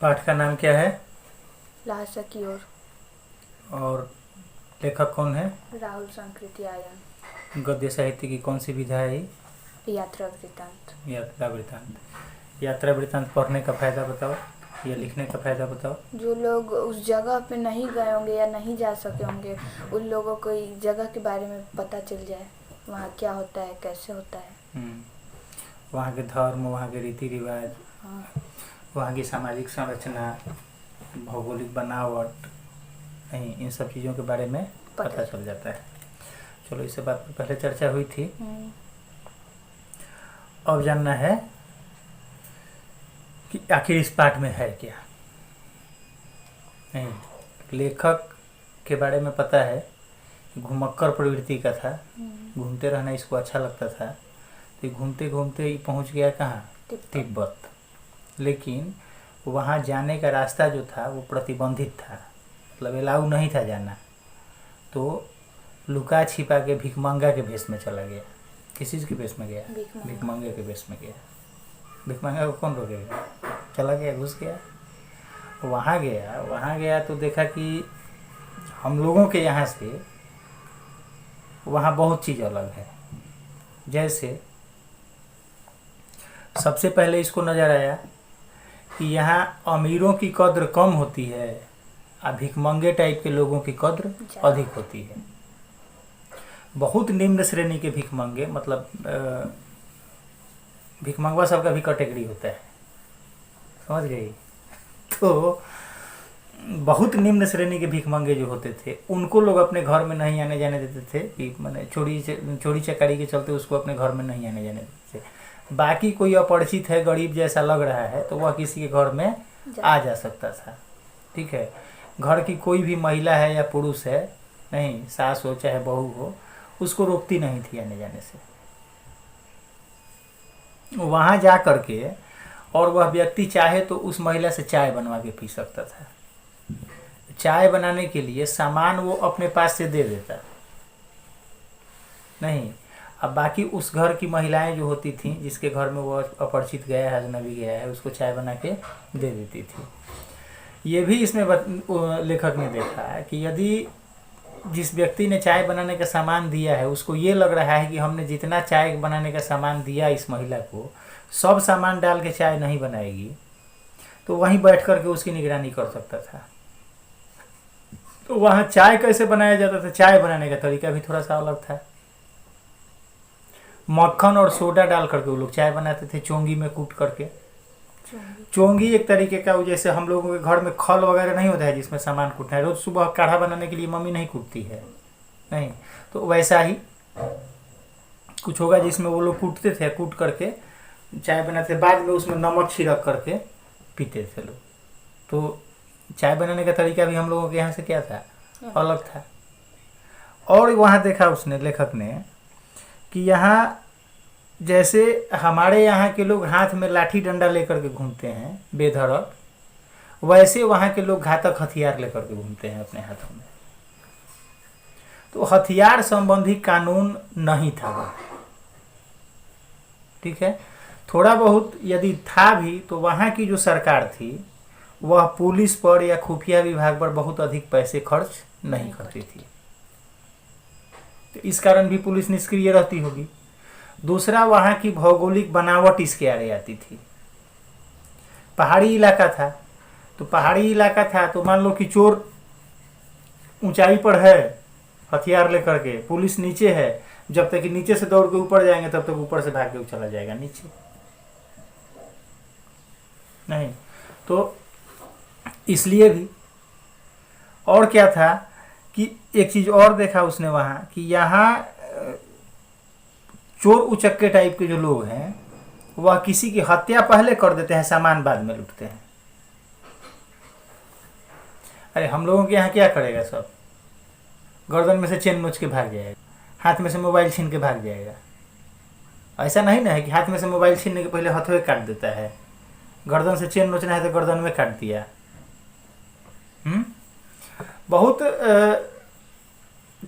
पाठ का नाम क्या है? लाशा की ओर। और लेखक कौन है? राहुल संकृति आयन। गद्य साहित्य की कौन सी विधा है? यात्रा वृत्तांत। यात्रा वृत्तांत। यात्रा वृत्तांत पढ़ने का फायदा बताओ या लिखने का फायदा बताओ। जो लोग उस जगह पे नहीं गए होंगे या नहीं जा सके होंगे, उन लोगों को इस जगह के बारे में पता चल जाए, वहाँ क्या होता है, कैसे होता है। वहाँ के धर्म, वहाँ के रीति रिवाज, हाँ। वहाँ की सामाजिक संरचना, भौगोलिक बनावट, नहीं, इन सब चीज़ों के बारे में पता चल जाता है। चलो, इससे बात पर पहले चर्चा हुई थी। अब जानना है कि आखिर इस पाठ में है क्या। नहीं, लेखक के बारे में पता है, घुमक्कर प्रवृत्ति का था, घूमते रहना इसको अच्छा लगता था, तो घूमते घूमते ही पहुंच गया कहाँ? तिब्बत। लेकिन वहाँ जाने का रास्ता जो था वो प्रतिबंधित था, मतलब अलाउ नहीं था जाना, तो लुका छिपा के भिखमंगा के भेष में चला गया। किस चीज़ के भेष में गया? भिखमंगे के भेष में गया। भिखमंगा को कौन रोकेगा? चला गया, घुस गया। वहाँ गया तो देखा कि हम लोगों के यहाँ से वहाँ बहुत चीज़ अलग है। जैसे सबसे पहले इसको नज़र आया कि यहाँ अमीरों की कद्र कम होती है और भिखमंगे टाइप के लोगों की कद्र अधिक होती है। बहुत निम्न श्रेणी के भिखमंगे, मतलब भिखमंगवा सबका भी कैटेगरी होता है, समझ गई? तो बहुत निम्न श्रेणी के भिखमंगे जो होते थे उनको लोग अपने घर में नहीं आने जाने देते थे, कि मैंने चोरी चकारी के चलते उसको अपने घर में नहीं आने जाने देते थे। बाकी कोई अपरिचित है, गरीब जैसा लग रहा है, तो वह किसी के घर में आ जा सकता था। ठीक है, घर की कोई भी महिला है या पुरुष है, नहीं, सास हो चाहे बहू हो, उसको रोकती नहीं थी आने जाने से। वहाँ जा करके और वह व्यक्ति चाहे तो उस महिला से चाय बनवा के पी सकता था। चाय बनाने के लिए सामान वो अपने पास से दे देता, नहीं, अब बाकी उस घर की महिलाएं जो होती थीं, जिसके घर में वो अपरिचित गया है, अजनबी गया है, उसको चाय बना के दे देती थी। ये भी इसमें लेखक ने देखा है कि यदि जिस व्यक्ति ने चाय बनाने का सामान दिया है उसको ये लग रहा है कि हमने जितना चाय बनाने का सामान दिया इस महिला को, सब सामान डाल के चाय नहीं बनाएगी, तो वहीं बैठ करके उसकी निगरानी कर सकता था। तो वहाँ चाय कैसे बनाया जाता था, चाय बनाने का तरीका भी थोड़ा सा अलग था। मक्खन और सोडा डाल करके वो लोग चाय बनाते थे, चोंगी में कूट करके। चोंगी एक तरीके का, जैसे हम लोगों के घर में खल वगैरह नहीं होता है जिसमें सामान कूटना है, रोज सुबह काढ़ा बनाने के लिए मम्मी नहीं कूटती है, नहीं, तो वैसा ही कुछ होगा जिसमें वो लोग कूटते थे, कूट करके चाय बनाते, बाद में उसमें नमक छिड़क करके पीते थे लोग। तो चाय बनाने का तरीका भी हम लोगों के यहाँ से क्या था, अलग था। और वहाँ देखा उसने, लेखक ने, कि यहाँ जैसे हमारे यहाँ के लोग हाथ में लाठी डंडा लेकर के घूमते हैं बेधड़क, वैसे वहाँ के लोग घातक हथियार लेकर के घूमते हैं अपने हाथों में। तो हथियार संबंधी कानून नहीं था वहाँ, ठीक है। थोड़ा बहुत यदि था भी तो वहाँ की जो सरकार थी वह पुलिस पर या खुफिया विभाग पर बहुत अधिक पैसे खर्च नहीं करती थी, तो इस कारण भी पुलिस निष्क्रिय रहती होगी। दूसरा, वहाँ की भौगोलिक बनावट इसके आगे आती थी। पहाड़ी इलाका था, तो मान लो कि चोर ऊंचाई पर है हथियार लेकर के, पुलिस नीचे है, जब तक कि नीचे से दौड़ के ऊपर जाएंगे तब तक ऊपर से भाग के चला जाएगा नीचे, नहीं, तो इसलिए भी। और क्या था कि एक चीज और देखा उसने वहाँ, कि यहाँ चोर उचक्के टाइप के जो लोग हैं वह किसी की हत्या पहले कर देते हैं, सामान बाद में लूटते हैं। अरे हम लोगों के यहाँ क्या करेगा, सब गर्दन में से चेन नोच के भाग जाएगा, हाथ में से मोबाइल छीन के भाग जाएगा। ऐसा नहीं ना है कि हाथ में से मोबाइल छीनने के पहले हथवे काट देता है, गर्दन से चेन नोचना है तो गर्दन में काट दिया। बहुत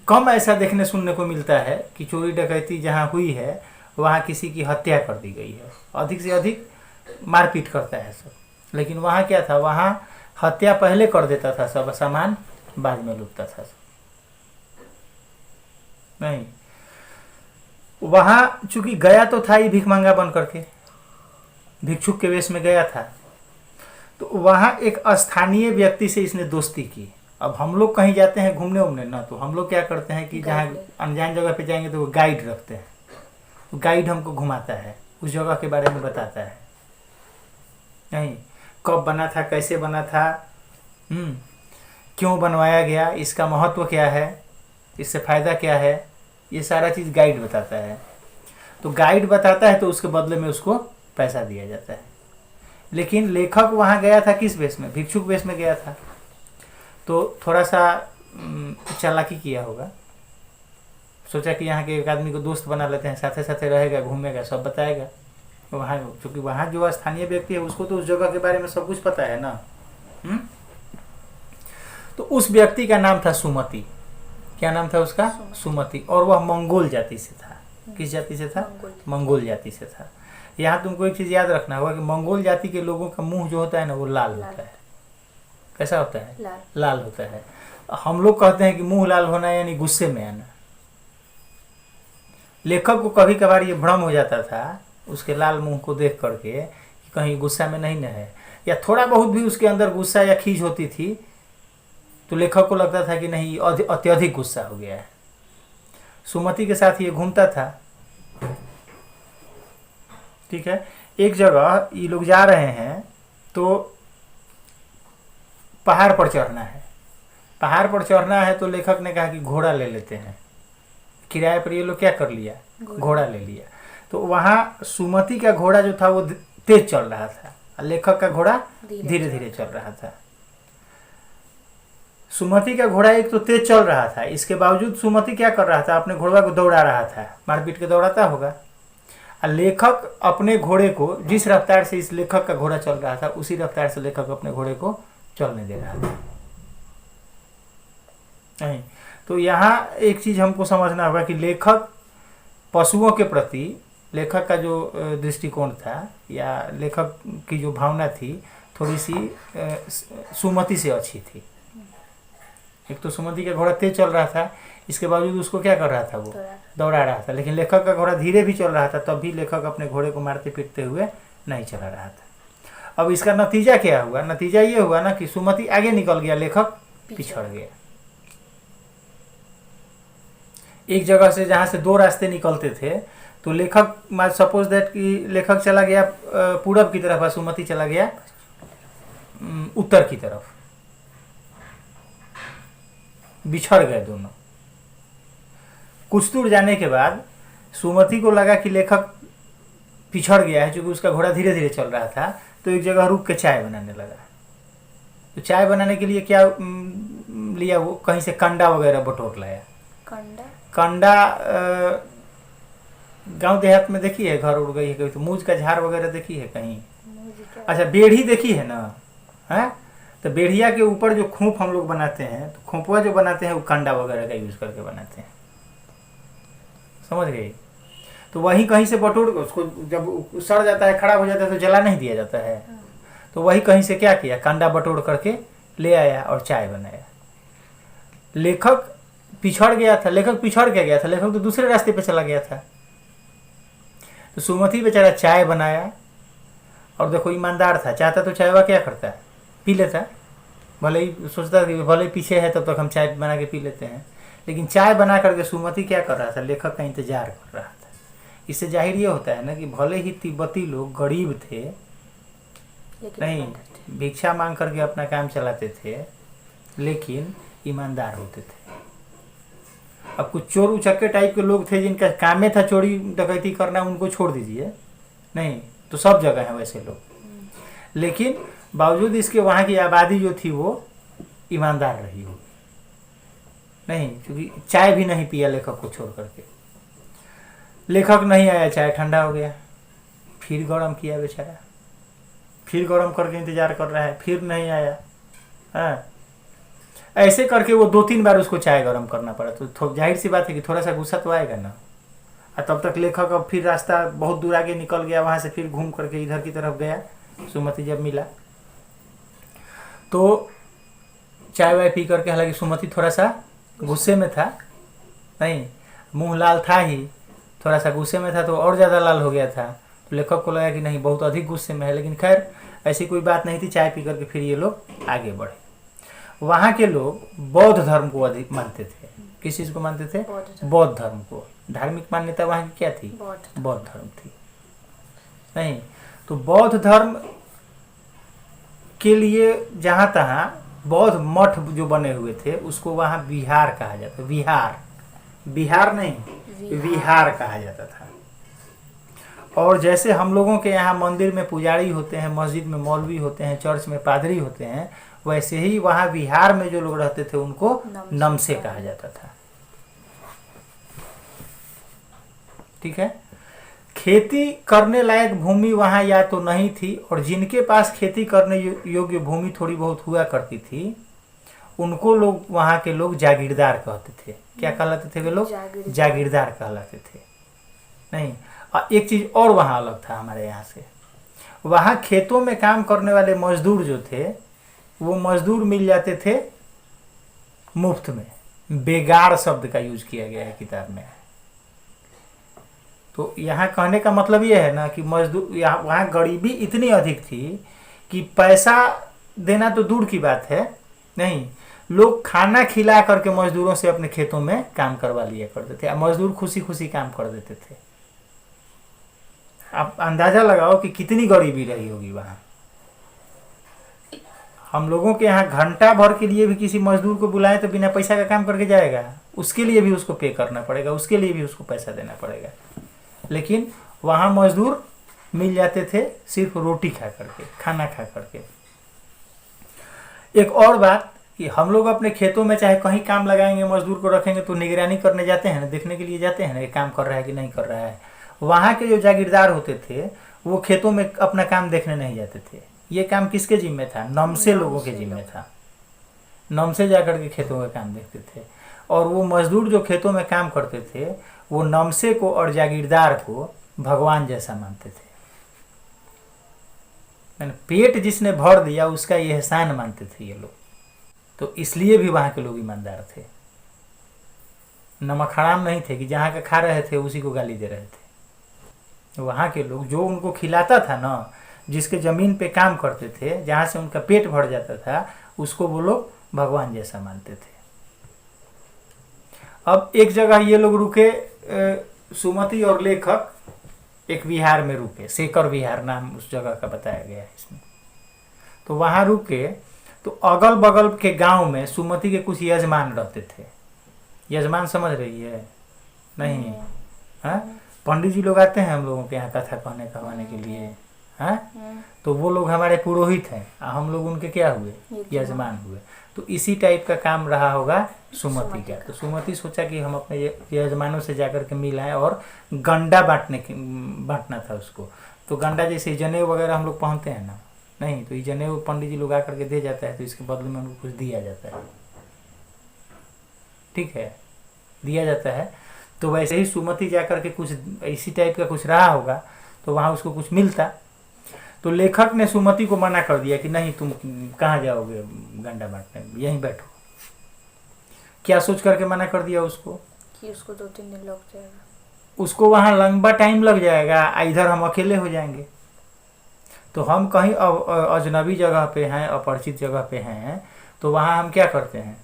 कम ऐसा देखने सुनने को मिलता है कि चोरी डकैती जहाँ हुई है वहाँ किसी की हत्या कर दी गई है, अधिक से अधिक मारपीट करता है सब। लेकिन वहाँ क्या था, वहाँ हत्या पहले कर देता था, सब सामान बाद में लूटता था। नहीं, वहाँ चूंकि गया तो था ही भिख मंगा बन करके, भिक्षुक के वेश में गया था, तो वहाँ एक स्थानीय व्यक्ति से इसने दोस्ती की। अब हम लोग कहीं जाते हैं घूमने उमने ना, तो हम लोग क्या करते हैं कि जहाँ अनजान जगह पे जाएंगे तो वो गाइड रखते हैं, तो गाइड हमको घुमाता है, उस जगह के बारे में बताता है। नहीं, कब बना था, कैसे बना था, क्यों बनवाया गया, इसका महत्व क्या है, इससे फायदा क्या है, ये सारा चीज़ गाइड बताता है। तो गाइड बताता है तो उसके बदले में उसको पैसा दिया जाता है। लेकिन लेखक वहाँ गया था किस वेश में, भिक्षुक वेश में गया था, तो थोड़ा सा चालाकी किया होगा, सोचा कि यहाँ के एक आदमी को दोस्त बना लेते हैं, साथे साथे रहेगा, घूमेगा, सब बताएगा। वहाँ चूँकि वहाँ जो स्थानीय व्यक्ति है उसको तो उस जगह के बारे में सब कुछ पता है ना। तो उस व्यक्ति का नाम था सुमति। क्या नाम था उसका? सुमति। और वह मंगोल जाति से था। किस जाति से था? मंगोल जाति से था। यहाँ तुमको एक चीज़ याद रखना होगा कि मंगोल जाति के लोगों का मुंह जो होता है ना वो लाल होता है। कैसा होता है? लाल होता है। हम लोग कहते हैं कि मुंह लाल होना यानी गुस्से में आना। लेखक को कभी कभार ये भ्रम हो जाता था उसके लाल मुंह को देख करके कि कहीं गुस्सा में नहीं न है, या थोड़ा बहुत भी उसके अंदर गुस्सा या खींच होती थी तो लेखक को लगता था कि नहीं अत्यधिक गुस्सा हो गया है। सुमति के साथ ये घूमता था। ठीक है, एक जगह ये लोग जा रहे हैं तो पहाड़ पर चढ़ना है। पहाड़ पर चढ़ना है तो लेखक ने कहा कि घोड़ा ले लेते हैं। किराए पर ये लोग क्या कर लिया? घोड़ा ले लिया। तो वहाँ सुमति का घोड़ा जो था वो तेज चल रहा था, लेखक का घोड़ा धीरे धीरे चल रहा था। सुमति का घोड़ा एक तो तेज चल रहा था, इसके बावजूद सुमति क्या कर रहा था? अपने घोड़ा को दौड़ा रहा था, मारपीट के दौड़ाता होगा। लेखक अपने घोड़े को जिस रफ्तार से इस लेखक का घोड़ा चल रहा था उसी रफ्तार से लेखक अपने घोड़े को चलने दे रहा था। नहीं, तो यहाँ एक चीज हमको समझना होगा कि लेखक पशुओं के प्रति लेखक का जो दृष्टिकोण था या लेखक की जो भावना थी थोड़ी सी सुमति से अच्छी थी। एक तो सुमति का घोड़ा तेज चल रहा था, इसके बावजूद उसको क्या कर रहा था? वो दौड़ा रहा था। लेकिन लेखक का घोड़ा धीरे भी चल रहा था, तब भी लेखक अपने घोड़े को मारते पीटते हुए नहीं चला रहा था। अब इसका नतीजा क्या हुआ? नतीजा ये हुआ ना कि सुमति आगे निकल गया, लेखक पिछड़ गया। एक जगह से जहाँ से दो रास्ते निकलते थे तो लेखक सपोज दैट कि लेखक चला गया पूरब की तरफ और सुमति चला गया उत्तर की तरफ, बिछड़ गए दोनों। कुछ दूर जाने के बाद सुमति को लगा कि लेखक पिछड़ गया है, क्योंकि उसका घोड़ा धीरे धीरे चल रहा था, तो एक जगह रुक के चाय बनाने लगा। तो चाय बनाने के लिए क्या लिया? वो कहीं से कंडा वगैरह बटोर लाया। कंडा गांव देहात में देखी है, घर उड़ गई है कभी तो मूज का झाड़ वगैरह देखी है कहीं? अच्छा, बेढ़ी देखी है ना? है तो बेढ़िया के ऊपर जो खोप हम लोग बनाते हैं, तो खोपवा जो बनाते हैं वो कंडा वगैरह का यूज करके बनाते हैं। समझ गए? तो वही कहीं से बटोर उसको, जब सड़ जाता है, खराब हो जाता है तो जला नहीं दिया जाता है, तो वही कहीं से क्या किया? कंडा बटोर करके ले आया और चाय बनाया। लेखक पिछड़ गया था। लेखक पिछड़ के गया था, लेखक तो दूसरे रास्ते पे चला गया था। तो सुमति बेचारा चाय बनाया और देखो ईमानदार था, चाहता तो चाय क्या करता है? पी लेता। भले ही सोचता कि भले ही पीछे है तब तक हम चाय बना के पी लेते हैं, लेकिन चाय बना करके सुमति क्या कर रहा था? लेखक का इंतजार कर रहा था। इससे जाहिर ये होता है ना कि भले ही तिब्बती लोग गरीब थे, नहीं भिक्षा मांग करके अपना काम चलाते थे, लेकिन ईमानदार होते थे। अब कुछ चोर उचक्के टाइप के लोग थे जिनका काम में था चोरी डकैती करना, उनको छोड़ दीजिए, नहीं तो सब जगह है वैसे लोग। लेकिन बावजूद इसके वहाँ की आबादी जो थी वो ईमानदार रही हो, नहीं, क्योंकि चाय भी नहीं पिया लेखक को छोड़ करके। लेखक नहीं आया, चाय ठंडा हो गया, फिर गरम किया बेचारा, फिर गरम करके इंतजार कर रहा है, फिर नहीं आया। हाँ, ऐसे करके वो 2-3 बार उसको चाय गरम करना पड़ा। तो जाहिर सी बात है कि थोड़ा सा गुस्सा तो आएगा ना। और तब तक लेखक अब फिर रास्ता बहुत दूर आगे निकल गया, वहाँ से फिर घूम करके इधर की तरफ गया। सुमति जब मिला तो चाय वाय पी करके, हालांकि सुमति थोड़ा सा गुस्से में था, नहीं मुंह लाल था ही, थोड़ा सा गुस्से में था तो और ज़्यादा लाल हो गया था। तो लेखक को लगा कि नहीं बहुत अधिक गुस्से में है, लेकिन खैर ऐसी कोई बात नहीं थी। चाय पी करके फिर ये लोग आगे बढ़े। वहाँ के लोग बौद्ध धर्म को अधिक मानते थे। किस चीज़ को मानते थे? बौद्ध धर्म को। धार्मिक मान्यता वहाँ की क्या थी? बौद्ध धर्म थी। नहीं तो बौद्ध धर्म के लिए जहाँ तहाँ बौद्ध मठ जो बने हुए थे उसको वहाँ विहार कहा जाता। विहार नहीं, विहार कहा जाता था। और जैसे हम लोगों के यहाँ मंदिर में पुजारी होते हैं, मस्जिद में मौलवी होते हैं, चर्च में पादरी होते हैं, वैसे ही वहाँ विहार में जो लोग रहते थे उनको नमसे कहा जाता था। ठीक है। खेती करने लायक भूमि वहाँ या तो नहीं थी, और जिनके पास खेती करने योग्य भूमि थोड़ी बहुत हुआ करती थी उनको लोग, वहाँ के लोग जागीरदार कहते थे। क्या कहलाते थे वे लोग? जागीरदार कहलाते थे। नहीं, एक चीज और वहाँ अलग था हमारे यहाँ से। वहाँ खेतों में काम करने वाले मजदूर जो थे वो मजदूर मिल जाते थे मुफ्त में। बेगार शब्द का यूज किया गया है किताब में। तो यहाँ कहने का मतलब ये है ना कि मजदूर, यहाँ वहाँ गरीबी इतनी अधिक थी कि पैसा देना तो दूर की बात है, नहीं लोग खाना खिला करके मजदूरों से अपने खेतों में काम करवा लिया करते थे। मजदूर खुशी खुशी काम कर देते थे। आप अंदाजा लगाओ कि कितनी गरीबी रही होगी वहाँ। हम लोगों के यहाँ घंटा भर के लिए भी किसी मजदूर को बुलाएं तो बिना पैसा का काम करके जाएगा, उसके लिए भी उसको पे करना पड़ेगा, उसके लिए भी उसको पैसा देना पड़ेगा। लेकिन वहाँ मजदूर मिल जाते थे सिर्फ रोटी खा करके, खाना खा करके। एक और बात कि हम लोग अपने खेतों में चाहे कहीं काम लगाएंगे, मजदूर को रखेंगे तो निगरानी करने जाते हैं ना, देखने के लिए जाते हैं ना, ये काम कर रहा है कि नहीं कर रहा है। वहाँ के जो जागीरदार होते थे वो खेतों में अपना काम देखने नहीं जाते थे। ये काम किसके जिम्मे था? नमसे लोगों के जिम्मे था। नमसे जाकर के खेतों का काम देखते थे। और वो मजदूर जो खेतों में काम करते थे वो नमसे को और जागीरदार को भगवान जैसा मानते थे। पेट जिसने भर दिया उसका ये एहसान मानते थे ये लोग। तो इसलिए भी वहाँ के लोग ईमानदार थे। नमक हराम नहीं थे कि जहाँ का खा रहे थे उसी को गाली दे रहे थे। वहाँ के लोग जो उनको खिलाता था ना, जिसके ज़मीन पे काम करते थे, जहाँ से उनका पेट भर जाता था, उसको वो लोग भगवान जैसा मानते थे। अब एक जगह ये लोग रुके, सुमति और लेखक एक विहार में रुके, शेखर विहार नाम उस जगह का बताया गया है इसमें। तो वहाँ रुके तो अगल बगल के गांव में सुमति के कुछ यजमान रहते थे। यजमान समझ रही है? नहीं हाँ, पंडित जी लोग आते हैं हम लोगों के यहाँ कथा कहने के लिए। हाँ, तो वो लोग हमारे पुरोहित हैं, हम लोग उनके क्या हुए? यजमान हुए। तो इसी टाइप का काम रहा होगा सुमति का। तो सुमति सोचा कि हम अपने यजमानों से जाकर के मिल आए, और गंडा बांटना था उसको। तो गंडा जैसे जनेऊ वगैरह हम लोग पहनते हैं ना, नहीं तो ये जनेऊ पंडित जी लोग आकर के दे जाता है, तो इसके बदले में उनको कुछ दिया जाता है। ठीक है, दिया जाता है। तो वैसे ही सुमति जाकर के कुछ इसी टाइप का कुछ रहा होगा, तो वहाँ उसको कुछ मिलता। तो लेखक ने सुमति को मना कर दिया कि नहीं, तुम कहाँ जाओगे गंडा बांटने, यहीं बैठो। क्या सोच करके मना कर दिया उसको? कि उसको 2-3 दिन लग जाएगा, उसको वहाँ लंबा टाइम लग जाएगा, इधर हम अकेले हो जाएंगे। तो हम कहीं अजनबी जगह पे हैं, अपरिचित जगह पे हैं, तो वहाँ हम क्या करते हैं,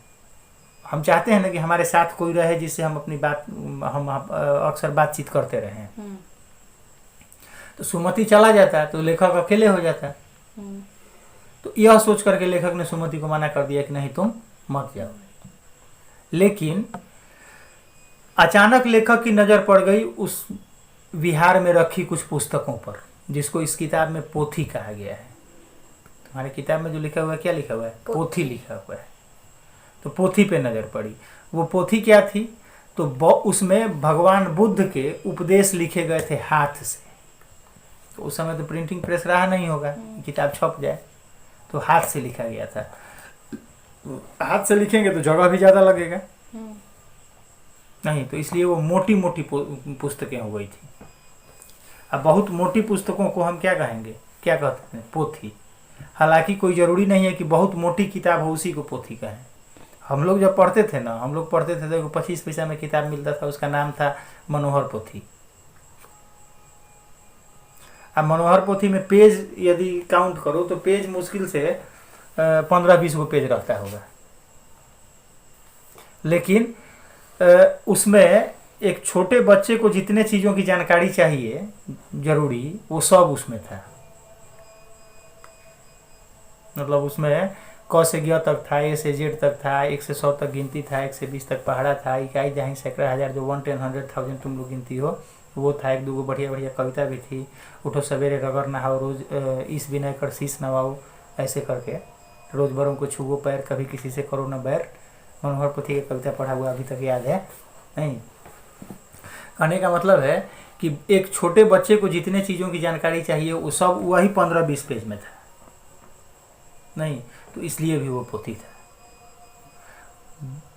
हम चाहते हैं ना कि हमारे साथ कोई रहे जिससे हम अपनी बात, हम अक्सर बातचीत करते रहें। तो सुमति चला जाता तो लेखक अकेले हो जाता। तो यह सोच करके लेखक ने सुमति को मना कर दिया कि नहीं, तुम मत जाओ। लेकिन अचानक लेखक की नजर पड़ गई उस विहार में रखी कुछ पुस्तकों पर, जिसको इस किताब में पोथी कहा गया है। तुम्हारे किताब में जो लिखा हुआ है, क्या लिखा हुआ है? पोथी लिखा हुआ है। तो पोथी पे नजर पड़ी। वो पोथी क्या थी? तो उसमें भगवान बुद्ध के उपदेश लिखे गए थे हाथ से। तो उस समय तो प्रिंटिंग प्रेस रहा नहीं होगा, किताब छप जाए, तो हाथ से लिखा गया था। हाथ से लिखेंगे तो जगह भी ज्यादा लगेगा, नहीं तो इसलिए वो मोटी मोटी पुस्तकें हो गई थी। अब बहुत मोटी पुस्तकों को हम क्या कहेंगे, क्या कहते हैं? पोथी। हालांकि कोई ज़रूरी नहीं है कि बहुत मोटी किताब हो उसी को पोथी कहें। हम लोग जब पढ़ते थे ना, हम लोग पढ़ते थे तो 25 पैसा में किताब मिलता था, उसका नाम था मनोहर पोथी। अब मनोहर पोथी में पेज यदि काउंट करो तो पेज मुश्किल से 15-20 गो पेज रहता होगा, लेकिन उसमें एक छोटे बच्चे को जितने चीज़ों की जानकारी चाहिए जरूरी, वो सब उसमें था। मतलब उसमें क से ग तक था, ए से जेड तक था, 1 से 100 तक गिनती था, 1 से 20 तक पहाड़ा था, इकाई दहाई सैकड़ा हजार, जो 1, 10, 100,000 तुम लोग गिनती हो वो था। 1-2 गो बढ़िया बढ़िया कविता भी थी। उठो सवेरे रगड़ नहाओ रोज, इस विनय कर शीश नवाओ, ऐसे करके रोज बरों को छुओ पैर, कभी किसी से करो न बैर। मनोहर पोथी की कविता पढ़ा हुआ अभी तक याद है नहीं। कहने का मतलब है कि एक छोटे बच्चे को जितने चीज़ों की जानकारी चाहिए वो सब वही 15-20 पेज में था नहीं, तो इसलिए भी वो पोथी था।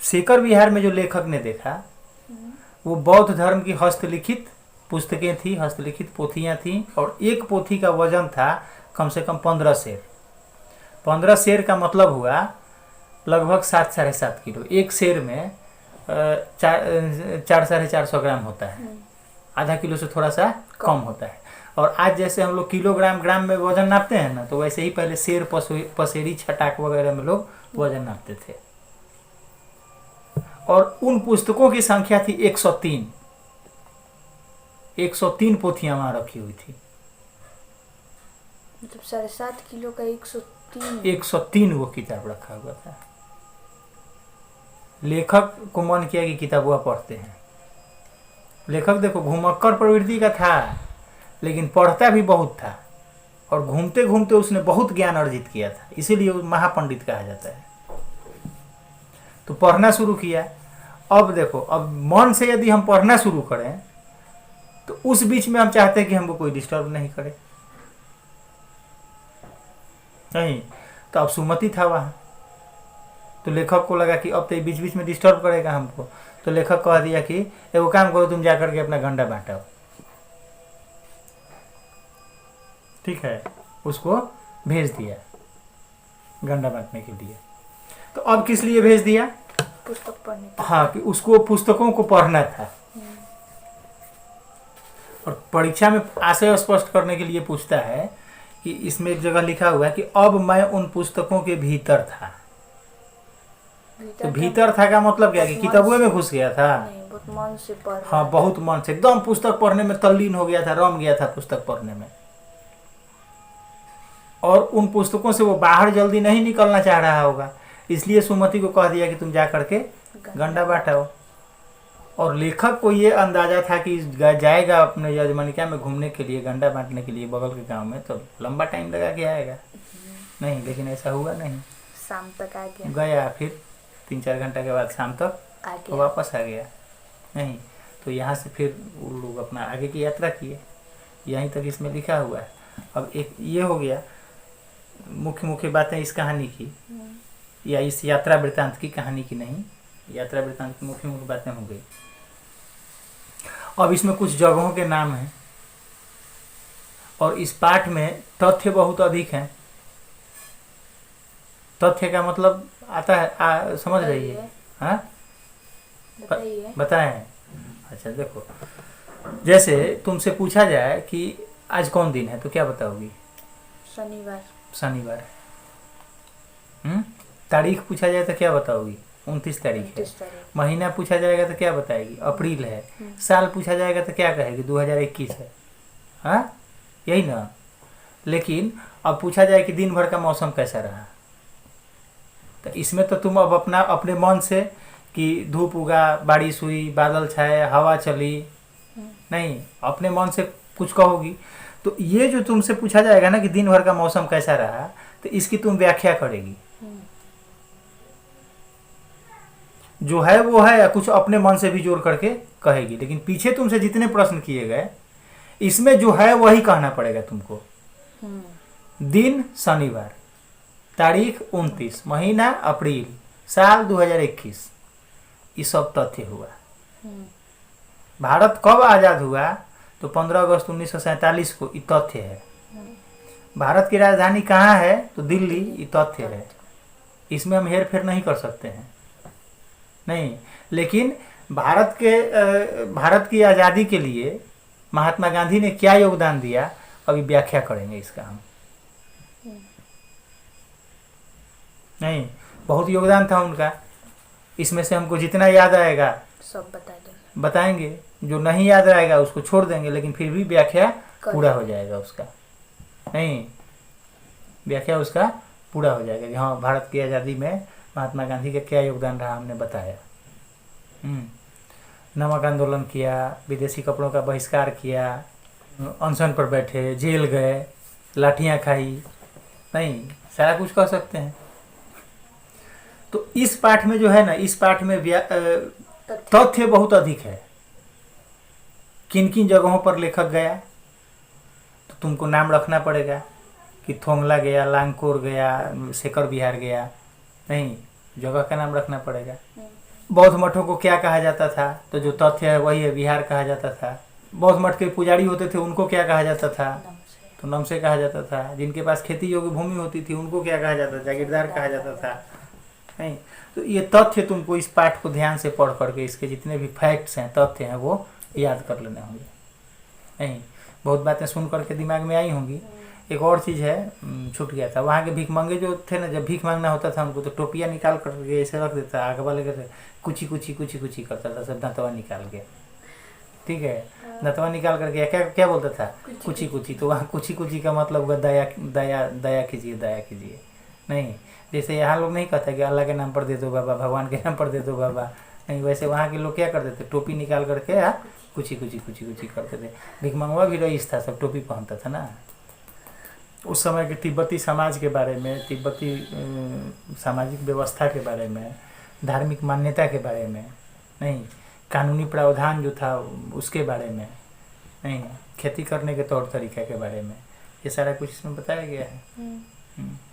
शेखर विहार में जो लेखक ने देखा वो बौद्ध धर्म की हस्तलिखित पुस्तकें थी, हस्तलिखित पोथियां थी, और एक पोथी का वजन था कम से कम 15 सेर। 15 सेर का मतलब हुआ लगभग 7-7.5 किलो। एक सेर में 400-450 ग्राम होता है, आधा किलो से थोड़ा सा कम होता है। और आज जैसे हम लोग किलोग्राम ग्राम में वजन नापते हैं ना, तो वैसे ही पहले सेर पसेरी छटाक वगैरह में लोग वजन नापते थे। और उन पुस्तकों की संख्या थी 103। 103 पोथियां वहां रखी हुई थी। मतलब 7.5 किलो का 103 103 वो किताब रखा हुआ था। लेखक को मन किया कि किताबुआ पढ़ते हैं। लेखक देखो घुमक्कर प्रवृत्ति का था, लेकिन पढ़ता भी बहुत था, और घूमते घूमते उसने बहुत ज्ञान अर्जित किया था, इसीलिए वो महापंडित कहा जाता है। तो पढ़ना शुरू किया। अब देखो, अब मन से यदि हम पढ़ना शुरू करें तो उस बीच में हम चाहते हैं कि हमको कोई डिस्टर्ब नहीं करे नहीं, तो अब सुमति था वहां। तो लेखक को लगा कि अब तो बीच बीच में डिस्टर्ब करेगा हमको, तो लेखक कह दिया कि एगो काम करो, तुम जाकर के अपना गंडा बांटाओ। ठीक है, उसको भेज दिया गंडा बांटने के लिए। तो अब किस लिए भेज दिया? पुस्तक पढ़ने के। हाँ, कि उसको पुस्तकों को पढ़ना था। और परीक्षा में आशय स्पष्ट करने के लिए पूछता है कि इसमें एक जगह लिखा हुआ है कि अब मैं उन पुस्तकों के भीतर था। तो भीतर था का मतलब क्या कि किताबों में घुस गया था? नहीं, बहुत मन से पढ़ रहा हाँ, बहुत मन से, एकदम पुस्तक पढ़ने में तल्लीन हो गया था, रम गया था पुस्तक पढ़ने में। और उन पुस्तकों से वो बाहर जल्दी नहीं निकलना चाह रहा होगा, इसलिए सुमति को कह दिया कि तुम जा करके गंडा बांटाओ। और लेखक को ये अंदाजा था कि जाएगा अपने यजमानिका में घूमने के लिए, गंडा बांटने के लिए बगल के गांव में, तो लंबा टाइम लगा के आएगा नहीं, लेकिन ऐसा हुआ नहीं। शाम तक आ गया। गया, फिर 3-4 घंटा के बाद शाम तक तो वापस आ गया नहीं। तो यहाँ से फिर वो लोग अपना आगे की यात्रा किए। यहीं तक इसमें लिखा हुआ है। अब एक ये हो गया मुख्य मुख्य बातें इस कहानी की, या इस यात्रा वृत्तांत की, कहानी की नहीं, यात्रा वृत्तांत की मुख्य मुख्य बातें हो गई। अब इसमें कुछ जगहों के नाम हैं, और इस पाठ में तथ्य बहुत अधिक हैं। तथ्य का मतलब आता है, समझ रही है? हाँ, बताएं। अच्छा देखो, जैसे तुमसे पूछा जाए कि आज कौन दिन है, तो क्या बताओगी? शनिवार। शनिवार। तारीख पूछा जाए तो क्या बताओगी? 29 तारीख है। महीना पूछा जाएगा तो क्या बताएगी? अप्रैल है। साल पूछा जाएगा तो क्या कहेगी? 2021 है। हाँ, यही ना। लेकिन अब पूछा जाए कि दिन भर का मौसम कैसा रहा, तो इसमें तो तुम अब अपने मन से कि धूप उगा, बारिश हुई, बादल छाए, हवा चली, नहीं, अपने मन से कुछ कहोगी। तो ये जो तुमसे पूछा जाएगा ना कि दिन भर का मौसम कैसा रहा, तो इसकी तुम व्याख्या करेगी। जो है वो है, या कुछ अपने मन से भी जोड़ करके कहेगी। लेकिन पीछे तुमसे जितने प्रश्न किए गए, इसमें जो है वही कहना पड़ेगा तुमको। दिन शनिवार, तारीख 29, महीना अप्रैल, साल 2021, ये सब तथ्य हुआ। भारत कब आज़ाद हुआ? तो 15 अगस्त 1947 को, ये तथ्य है। भारत की राजधानी कहाँ है तो दिल्ली, ये तथ्य है, इसमें हम हेर फेर नहीं कर सकते हैं, नहीं। लेकिन भारत की आज़ादी के लिए महात्मा गांधी ने क्या योगदान दिया, अभी व्याख्या करेंगे इसका हम। नहीं, बहुत योगदान था उनका, इसमें से हमको जितना याद आएगा सब बताएंगे, जो नहीं याद आएगा उसको छोड़ देंगे, लेकिन फिर भी व्याख्या पूरा हो जाएगा उसका, नहीं, व्याख्या उसका पूरा हो जाएगा कि हाँ भारत की आज़ादी में महात्मा गांधी का क्या योगदान रहा, हमने बताया। नमक आंदोलन किया, विदेशी कपड़ों का बहिष्कार किया, अनशन पर बैठे, जेल गए, लाठियाँ खाई, नहीं, सारा कुछ कह सकते हैं। तो इस पाठ में जो है ना, इस पाठ में तथ्य बहुत अधिक है। किन किन जगहों पर लेखक गया तो तुमको नाम रखना पड़ेगा कि थोंगला गया, लांगकोर गया, शेखर विहार गया, नहीं, जगह का नाम रखना पड़ेगा। बौद्ध मठों को क्या कहा जाता था, तो जो तथ्य है वही है, विहार कहा जाता था। बौद्ध मठ के पुजारी होते थे उनको क्या कहा जाता था, तो नमसे कहा जाता था। जिनके पास खेती योग्य भूमि होती थी उनको क्या कहा जाता था, जागीरदार कहा जाता था, नहीं। तो ये तथ्य तुमको इस पाठ को ध्यान से पढ़ करके इसके जितने भी फैक्ट्स हैं, तथ्य हैं, वो याद कर लेने होंगे, नहीं। बहुत बातें सुन करके दिमाग में आई होंगी। एक और चीज़ है, छूट गया था, वहाँ के भीख मंगे जो थे ना, जब भीख मांगना होता था उनको तो टोपियाँ निकाल करके ऐसे रख देता, आगे वाले के कुची कुची कुची कुची करता था, सब दांतवा निकाल के, ठीक है, दांतवा निकाल करके क्या क्या बोलता था, कुची कुची। तो वहाँ कुची कुची का मतलब होगा दया, दया, दया कीजिए, दया कीजिए, नहीं। जैसे यहाँ लोग नहीं कहते कि अल्लाह के नाम पर दे दो बाबा, भगवान के नाम पर दे दो बाबा, नहीं, वैसे वहाँ के लोग क्या करते थे, टोपी निकाल करके कुची कुची कुची कुची करते थे। भीख मंगवा भी रईस था, सब टोपी पहनता था ना। उस समय के तिब्बती समाज के बारे में, तिब्बती सामाजिक व्यवस्था के बारे में, धार्मिक मान्यता के बारे में, नहीं, कानूनी प्रावधान जो था उसके बारे में, नहीं, खेती करने के तौर तरीके के बारे में, ये सारा कुछ इसमें बताया गया है।